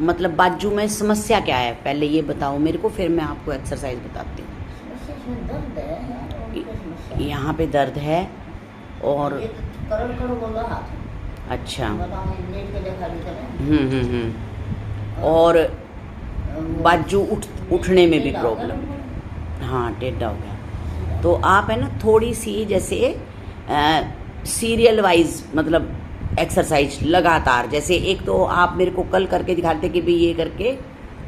मतलब बाजू में समस्या क्या है पहले ये बताओ मेरे को, फिर मैं आपको एक्सरसाइज बताती हूँ। इसमें दर्द है यार, और क्या समस्या है? यहाँ पे दर्द है और ये तो करो बोला हाथ। अच्छा। बताओ, लेट के देखा भी करें। और वो बाजू उठने में भी टेढ़ा प्रॉब्लम। होगा हाँ टेढ़ा हो गया। तो आप है ना थोड़ी सी जैसे सीरियल वाइज मतलब एक्सरसाइज लगातार, जैसे एक तो आप मेरे को कल करके दिखाते कि भाई ये करके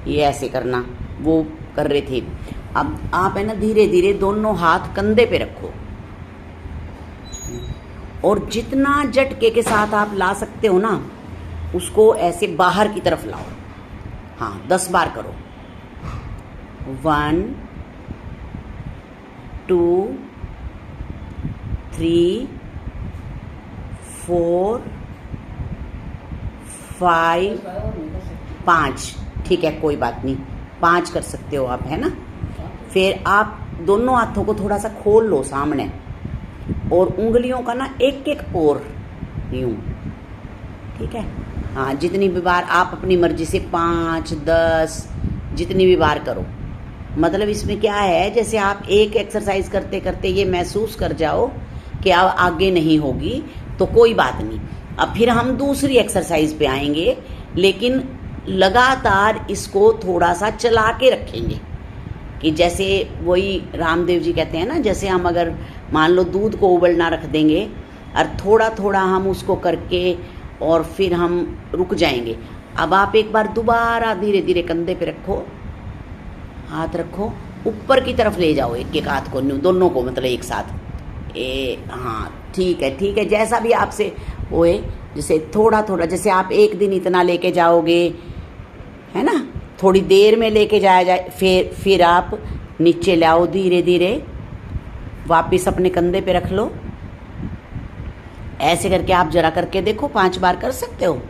ये ऐसे करना, वो कर रहे थे। अब आप है ना धीरे धीरे दोनों हाथ कंधे पे रखो और जितना झटके के साथ आप ला सकते हो ना उसको ऐसे बाहर की तरफ लाओ। हाँ 10 बार करो। 1 2 3 4 5 5। ठीक है कोई बात नहीं, 5 कर सकते हो आप, है ना। फिर आप दोनों हाथों को थोड़ा सा खोल लो सामने और उंगलियों का ना एक एक और यूं, ठीक है। हाँ जितनी भी बार आप अपनी मर्जी से 5 10 जितनी भी बार करो। मतलब इसमें क्या है, जैसे आप एक एक्सरसाइज करते करते ये महसूस कर जाओ कि अब आगे नहीं होगी तो कोई बात नहीं, अब फिर हम दूसरी एक्सरसाइज पे आएंगे, लेकिन लगातार इसको थोड़ा सा चला के रखेंगे कि जैसे वही रामदेव जी कहते हैं ना, जैसे हम अगर मान लो दूध को उबलना रख देंगे और थोड़ा थोड़ा हम उसको करके और फिर हम रुक जाएंगे। अब आप एक बार दोबारा धीरे धीरे कंधे पे रखो, हाथ रखो, ऊपर की तरफ ले जाओ एक एक हाथ को, दोनों को मतलब एक साथ। हाँ ठीक है, जैसा भी आपसे होए, जैसे थोड़ा थोड़ा, जैसे आप एक दिन इतना लेके जाओगे है ना, थोड़ी देर में लेके जाया जाए, फिर आप नीचे लाओ धीरे धीरे, वापस अपने कंधे पे रख लो। ऐसे करके आप जरा करके देखो, 5 बार कर सकते हो।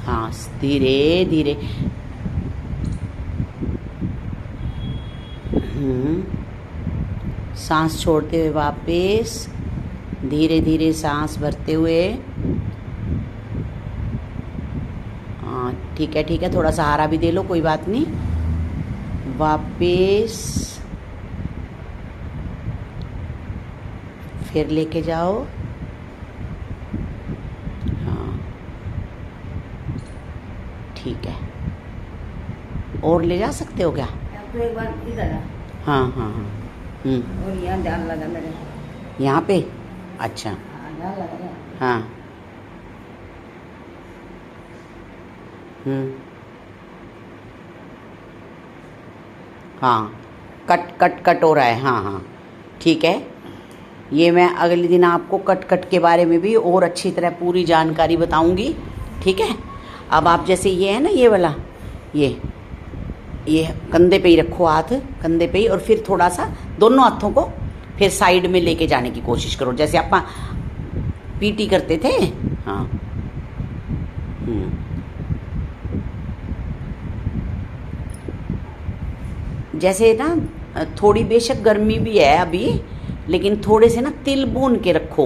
हाँ धीरे धीरे। सांस छोड़ते हुए वापस धीरे धीरे सांस भरते हुए। हाँ ठीक है, थोड़ा सहारा भी दे लो, कोई बात नहीं। वापस फिर लेके जाओ। हाँ ठीक है, और ले जा सकते हो क्या? तो एक बार इधर हाँ। और यहाँ ध्यान लगा मेरे, यहाँ पे अच्छा। ध्यान लगा। हाँ हाँ कट हो रहा है। हाँ ठीक है, ये मैं अगले दिन आपको कट के बारे में भी और अच्छी तरह पूरी जानकारी बताऊंगी, ठीक है। अब आप जैसे ये है ना ये वाला, ये कंधे पे ही रखो, हाथ कंधे पे ही, और फिर थोड़ा सा दोनों हाथों को फिर साइड में लेके जाने की कोशिश करो, जैसे आप पीटी करते थे। हाँ जैसे ना थोड़ी बेशक गर्मी भी है अभी, लेकिन थोड़े से ना तिल भून के रखो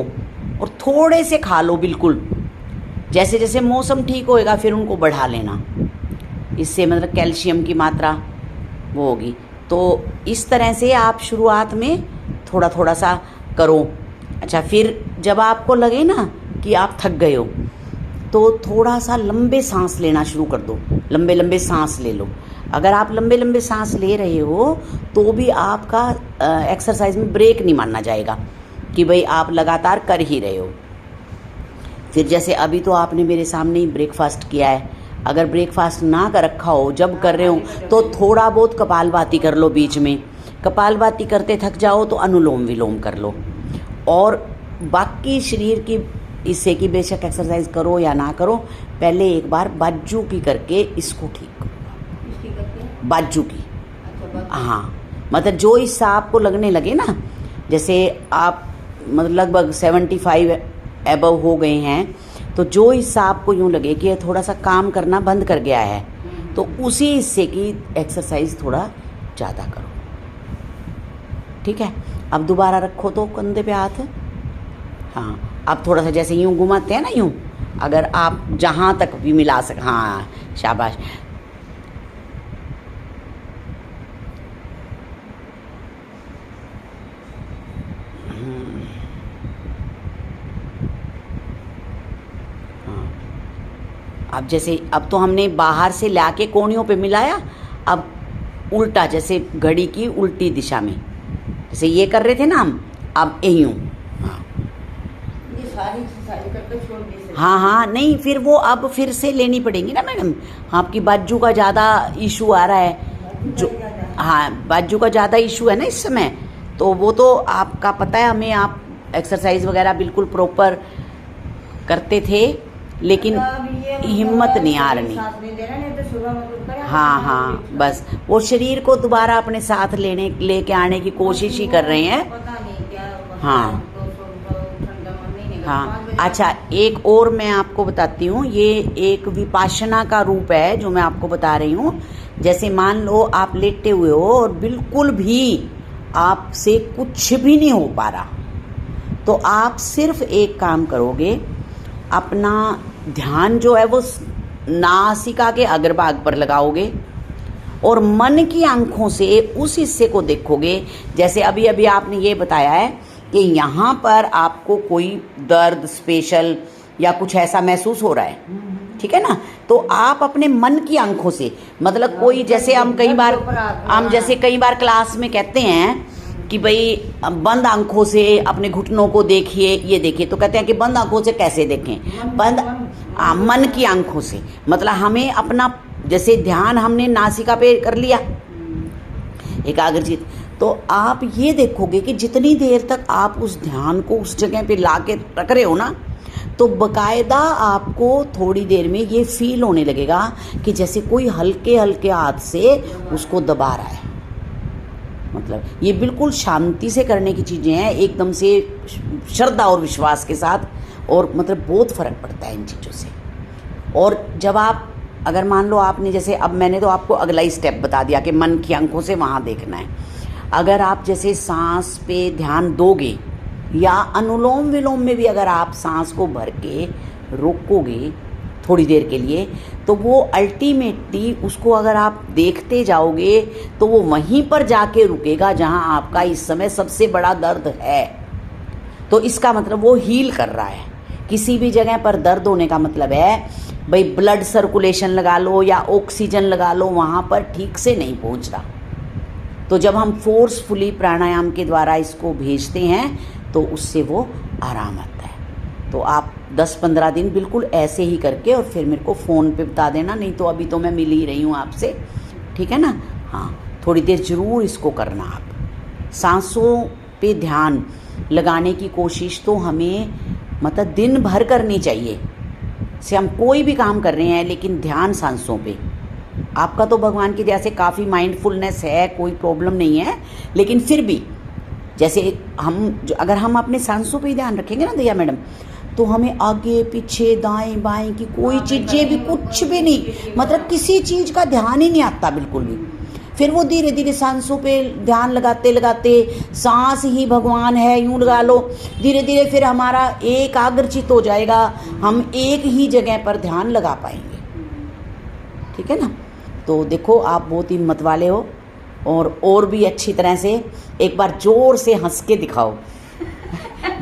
और थोड़े से खा लो बिल्कुल। जैसे जैसे मौसम ठीक होएगा फिर उनको बढ़ा लेना, इससे मतलब कैल्शियम की मात्रा वो होगी। तो इस तरह से आप शुरुआत में थोड़ा थोड़ा सा करो। अच्छा, फिर जब आपको लगे ना कि आप थक गए हो तो थोड़ा सा लंबे सांस लेना शुरू कर दो, लंबे लंबे सांस ले लो। अगर आप लंबे लंबे सांस ले रहे हो तो भी आपका एक्सरसाइज में ब्रेक नहीं मानना जाएगा कि भाई आप लगातार कर ही रहे हो। फिर जैसे अभी तो आपने मेरे सामने ही ब्रेकफास्ट किया है, अगर ब्रेकफास्ट ना कर रखा हो जब कर रहे हो तो थोड़ा बहुत कपालभाति कर लो बीच में। कपालभाति करते थक जाओ तो अनुलोम विलोम कर लो। और बाकी शरीर की इससे की बेशक एक्सरसाइज करो या ना करो, पहले एक बार बाजू की करके इसको ठीक करो। बाजू की, हाँ मतलब जो हिस्सा आपको लगने लगे ना, जैसे आप मतलब लगभग 75 एबव हो गए हैं, तो जो हिस्सा आपको यूँ लगे कि थोड़ा सा काम करना बंद कर गया है तो उसी हिस्से की एक्सरसाइज थोड़ा ज़्यादा करो, ठीक है। अब दोबारा रखो तो कंधे पे हाथ। हाँ अब थोड़ा सा जैसे यूँ घुमाते हैं ना यूँ, अगर आप जहाँ तक भी मिला सक, हाँ शाबाश। अब जैसे अब तो हमने बाहर से लाके कोनियों पे मिलाया, अब उल्टा जैसे घड़ी की उल्टी दिशा में जैसे ये कर रहे थे ना हम, अब यही हूँ। हाँ ये सारी करके छोड़ दी। हाँ हाँ, नहीं फिर वो अब फिर से लेनी पड़ेंगी ना मैडम। आपकी बाजू का ज़्यादा इशू आ रहा है जो, हाँ बाजू का ज़्यादा इशू है ना इस समय, तो वो तो आपका पता है हमें, आप एक्सरसाइज वगैरह बिल्कुल प्रॉपर करते थे, लेकिन हिम्मत नहीं आ रही। हाँ हाँ, बस वो शरीर को दोबारा अपने साथ लेके आने की कोशिश ही कर रहे हैं। हाँ हाँ, अच्छा एक और मैं आपको बताती हूँ, ये एक विपाशना का रूप है जो मैं आपको बता रही हूँ। जैसे मान लो आप लेटे हुए हो और बिल्कुल भी आपसे कुछ भी नहीं हो पा रहा, तो आप सिर्फ एक काम करोगे, अपना ध्यान जो है वो नासिका के अग्रभाग पर लगाओगे और मन की आंखों से उस हिस्से को देखोगे। जैसे अभी अभी आपने ये बताया है कि यहाँ पर आपको कोई दर्द स्पेशल या कुछ ऐसा महसूस हो रहा है, ठीक है ना, तो आप अपने मन की आंखों से, मतलब कोई जैसे हम कई बार क्लास में कहते हैं कि भाई बंद आंखों से अपने घुटनों को देखिए, ये देखिए, तो कहते हैं कि बंद आंखों से कैसे देखें, मन की आंखों से, मतलब हमें अपना जैसे ध्यान हमने नासिका पे कर लिया एकाग्रचित, तो आप ये देखोगे कि जितनी देर तक आप उस ध्यान को उस जगह पे ला के रख रहे हो ना, तो बकायदा आपको थोड़ी देर में ये फील होने लगेगा कि जैसे कोई हल्के हल्के हाथ से उसको दबा रहा है। मतलब ये बिल्कुल शांति से करने की चीज़ें हैं, एकदम से श्रद्धा और विश्वास के साथ, और मतलब बहुत फ़र्क पड़ता है इन चीज़ों से। और जब आप अगर मान लो आपने जैसे, अब मैंने तो आपको अगला ही स्टेप बता दिया कि मन की आंखों से वहाँ देखना है। अगर आप जैसे सांस पे ध्यान दोगे या अनुलोम विलोम में भी अगर आप सांस को भर के रोकोगे थोड़ी देर के लिए, तो वो अल्टीमेटली उसको अगर आप देखते जाओगे तो वो वहीं पर जाके रुकेगा जहां आपका इस समय सबसे बड़ा दर्द है। तो इसका मतलब वो हील कर रहा है। किसी भी जगह पर दर्द होने का मतलब है भाई ब्लड सर्कुलेशन लगा लो या ऑक्सीजन लगा लो, वहाँ पर ठीक से नहीं पहुँच रहा। तो जब हम फोर्सफुली प्राणायाम के द्वारा इसको भेजते हैं तो उससे वो आराम आता है। तो आप 10-15 दिन बिल्कुल ऐसे ही करके और फिर मेरे को फ़ोन पे बता देना, नहीं तो अभी तो मैं मिल ही रही हूँ आपसे, ठीक है ना। हाँ, थोड़ी देर ज़रूर इसको करना। आप सांसों पे ध्यान लगाने की कोशिश तो हमें मतलब दिन भर करनी चाहिए। से हम कोई भी काम कर रहे हैं लेकिन ध्यान सांसों पे। आपका तो भगवान की दया से काफ़ी माइंडफुलनेस है, कोई प्रॉब्लम नहीं है, लेकिन फिर भी जैसे अगर हम अपने सांसों पे ही ध्यान रखेंगे ना दया मैडम, तो हमें आगे पीछे दाएं बाएं की कोई चीज़ें भी कुछ भी नहीं, मतलब किसी चीज़ का ध्यान ही नहीं आता बिल्कुल भी। फिर वो धीरे धीरे सांसों पे ध्यान लगाते लगाते, सांस ही भगवान है यूँ लगा लो, धीरे धीरे फिर हमारा एकाग्रचित हो जाएगा, हम एक ही जगह पर ध्यान लगा पाएंगे, ठीक है ना। तो देखो आप बहुत हिम्मत वाले हो, और भी अच्छी तरह से एक बार ज़ोर से हंस के दिखाओ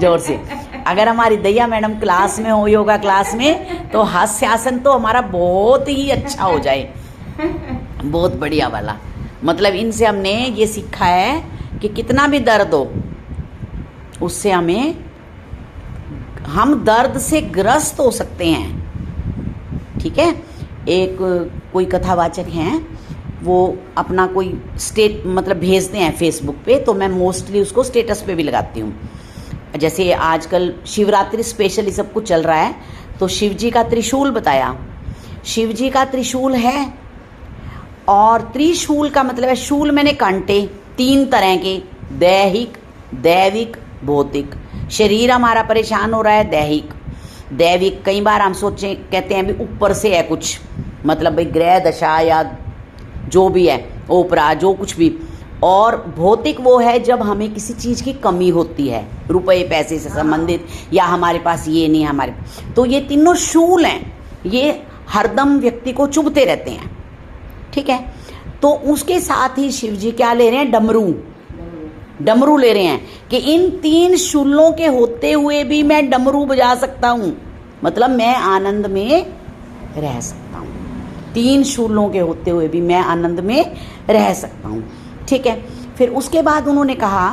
ज़ोर से। अगर हमारी दया मैडम क्लास में हो, योगा क्लास में, तो हास्यासन तो हमारा बहुत ही अच्छा हो जाए, बहुत बढ़िया वाला। मतलब इनसे हमने ये सीखा है कि कितना भी दर्द हो उससे हम दर्द से ग्रस्त हो सकते हैं, ठीक है। एक कोई कथावाचक हैं, वो अपना कोई मतलब भेजते हैं फेसबुक पे, तो मैं मोस्टली उसको स्टेटस पे भी लगाती हूँ। जैसे आजकल शिवरात्रि स्पेशल ये सब कुछ चल रहा है, तो शिव जी का त्रिशूल बताया। शिव जी का त्रिशूल है, और त्रिशूल का मतलब है, शूल मैंने कांटे 3 तरह के, दैहिक, दैविक, भौतिक। शरीर हमारा परेशान हो रहा है, दैविक कई बार हम सोचें कहते हैं भी ऊपर से है कुछ, मतलब भाई ग्रह दशा या जो भी है, ओपरा जो कुछ भी, और भौतिक वो है जब हमें किसी चीज़ की कमी होती है, रुपए पैसे से संबंधित, या हमारे पास ये नहीं है हमारे। तो ये तीनों शूल हैं, ये हरदम व्यक्ति को चुभते रहते हैं, ठीक है। तो उसके साथ ही शिव जी क्या ले रहे हैं, डमरू ले रहे हैं कि इन 3 शूलों के होते हुए भी मैं डमरू बजा सकता हूँ, मतलब मैं आनंद में रह सकता हूँ। 3 शूलों के होते हुए भी मैं आनंद में रह सकता हूँ, ठीक है। फिर उसके बाद उन्होंने कहा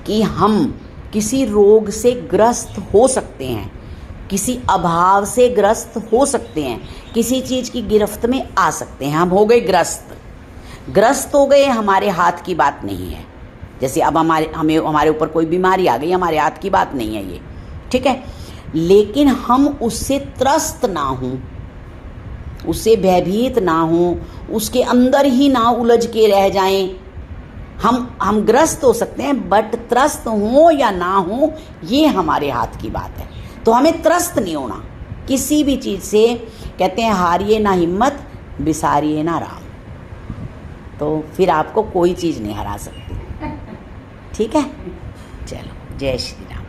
कि हम किसी रोग से ग्रस्त हो सकते हैं, किसी अभाव से ग्रस्त हो सकते हैं, किसी चीज़ की गिरफ्त में आ सकते हैं। हम हो गए ग्रस्त हो गए, हमारे हाथ की बात नहीं है। जैसे अब हमारे ऊपर कोई बीमारी आ गई, हमारे हाथ की बात नहीं है ये, ठीक है। लेकिन हम उससे त्रस्त ना हों, उससे भयभीत ना हों, उसके अंदर ही ना उलझ के रह जाएं। हम ग्रस्त हो सकते हैं, बट त्रस्त हो या ना हो ये हमारे हाथ की बात है। तो हमें त्रस्त नहीं होना किसी भी चीज़ से। कहते हैं हारिए ना हिम्मत, बिसारिए ना राम। तो फिर आपको कोई चीज़ नहीं हरा सकती, ठीक है। चलो, जय श्री राम।